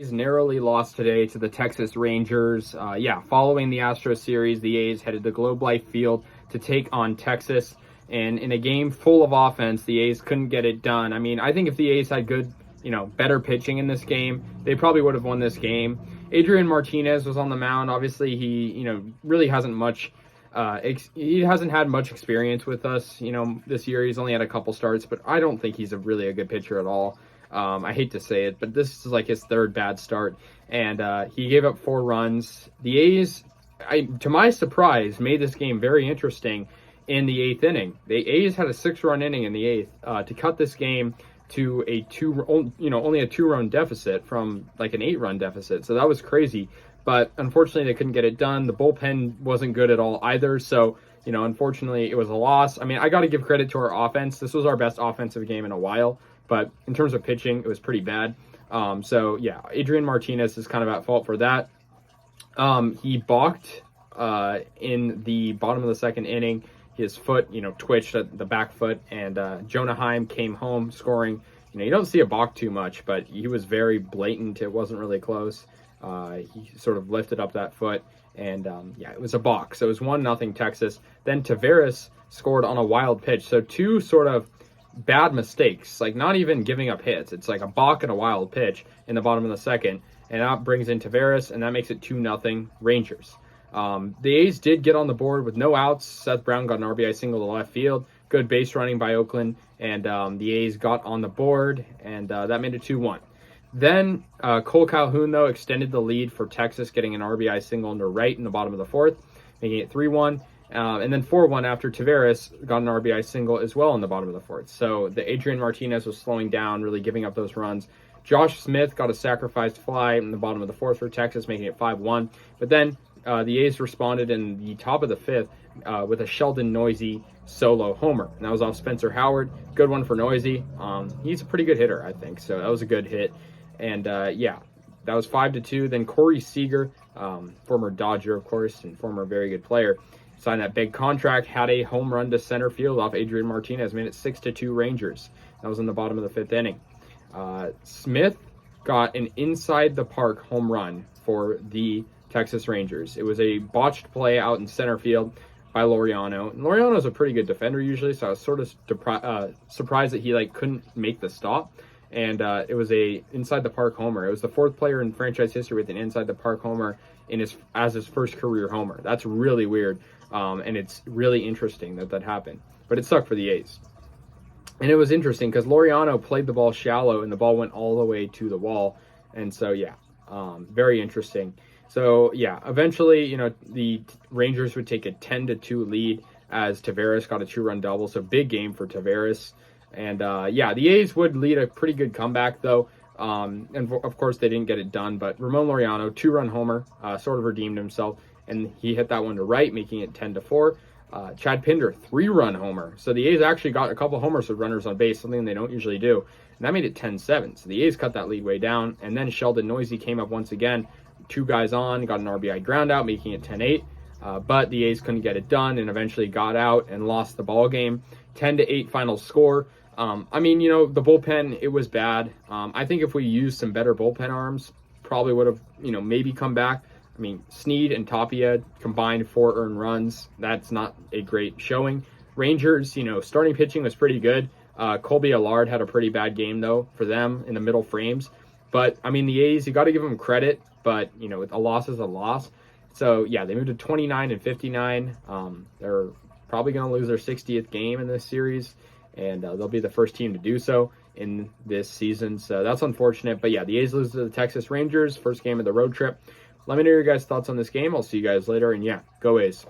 A's narrowly lost today to the Texas Rangers. Following the Astros series, the A's headed to Globe Life Field to take on Texas. And in a game full of offense, the A's couldn't get it done. I mean, I think if the A's had good, better pitching in this game, they probably would have won this game. Adrian Martinez was on the mound. Obviously, he, really hasn't much. He hasn't had much experience with us, this year. He's only had a couple starts, but I don't think he's really a good pitcher at all. I hate to say it, but this is like his third bad start, and he gave up 4 runs. The A's, to my surprise, made this game very interesting in the 8th inning. The A's had a 6-run inning in the 8th to cut this game to only a 2-run deficit from like an 8-run deficit. So that was crazy. But unfortunately, they couldn't get it done. The bullpen wasn't good at all either. So, unfortunately, it was a loss. I mean, I got to give credit to our offense. This was our best offensive game in a while. But in terms of pitching, it was pretty bad. Adrian Martinez is kind of at fault for that. He balked in the bottom of the 2nd inning. His foot, twitched at the back foot, and Jonah Heim came home scoring. You don't see a balk too much, but he was very blatant. It wasn't really close. He sort of lifted up that foot, and it was a balk. So it was 1-0 Texas. Then Taveras scored on a wild pitch. So 2 sort of bad mistakes, like not even giving up hits. It's like a balk and a wild pitch in the bottom of the 2nd, and that brings in Taveras, and that makes it 2-0 Rangers. The A's did get on the board with no outs. Seth Brown got an RBI single to left field. Good base running by Oakland, and the A's got on the board, and that made it 2-1. Then Cole Calhoun, though, extended the lead for Texas, getting an RBI single into right in the bottom of the 4th, making it 3-1. And then 4-1 after Taveras got an RBI single as well in the bottom of the 4th. So the Adrian Martinez was slowing down, really giving up those runs. Josh Smith got a sacrificed fly in the bottom of the 4th for Texas, making it 5-1. But then the A's responded in the top of the 5th with a Sheldon Noisy solo homer. And that was off Spencer Howard. Good one for Noisy. He's a pretty good hitter, I think. So that was a good hit. And that was 5-2. Then Corey Seager, former Dodger, of course, and former very good player, signed that big contract, had a home run to center field off Adrian Martinez, made it 6-2 Rangers. That was in the bottom of the 5th inning. Smith got an inside the park home run for the Texas Rangers. It was a botched play out in center field by Laureano. And Laureano's a pretty good defender usually, so I was sort of surprised that he couldn't make the stop. And it was a inside the park homer. It was the 4th player in franchise history with an inside the park homer as his first career homer. That's really weird. And it's really interesting that happened. But it sucked for the A's. And it was interesting because Laureano played the ball shallow and the ball went all the way to the wall. And so, very interesting. So, eventually, the Rangers would take a 10-2 lead as Taveras got a 2-run double. So, big game for Taveras. And, the A's would lead a pretty good comeback, though. And, of course, they didn't get it done. But Ramon Laureano, 2-run homer, sort of redeemed himself. And he hit that one to right, making it 10-4. Chad Pinder, 3-run homer. So the A's actually got a couple homers with runners on base, something they don't usually do. And that made it 10-7. So the A's cut that lead way down. And then Sheldon Noisy came up once again. 2 guys on, got an RBI ground out, making it 10-8. But the A's couldn't get it done and eventually got out and lost the ball game. 10-8 final score. The bullpen, it was bad. I think if we used some better bullpen arms, probably would have, maybe come back. I mean, Snead and Tapia combined 4 earned runs. That's not a great showing. Rangers, starting pitching was pretty good. Colby Allard had a pretty bad game, though, for them in the middle frames. But, the A's, you got to give them credit. But, a loss is a loss. So, they moved to 29-59. They're probably going to lose their 60th game in this series. And they'll be the first team to do so in this season. So, that's unfortunate. But, the A's lose to the Texas Rangers, first game of the road trip. Let me know your guys' thoughts on this game. I'll see you guys later. And, go A's.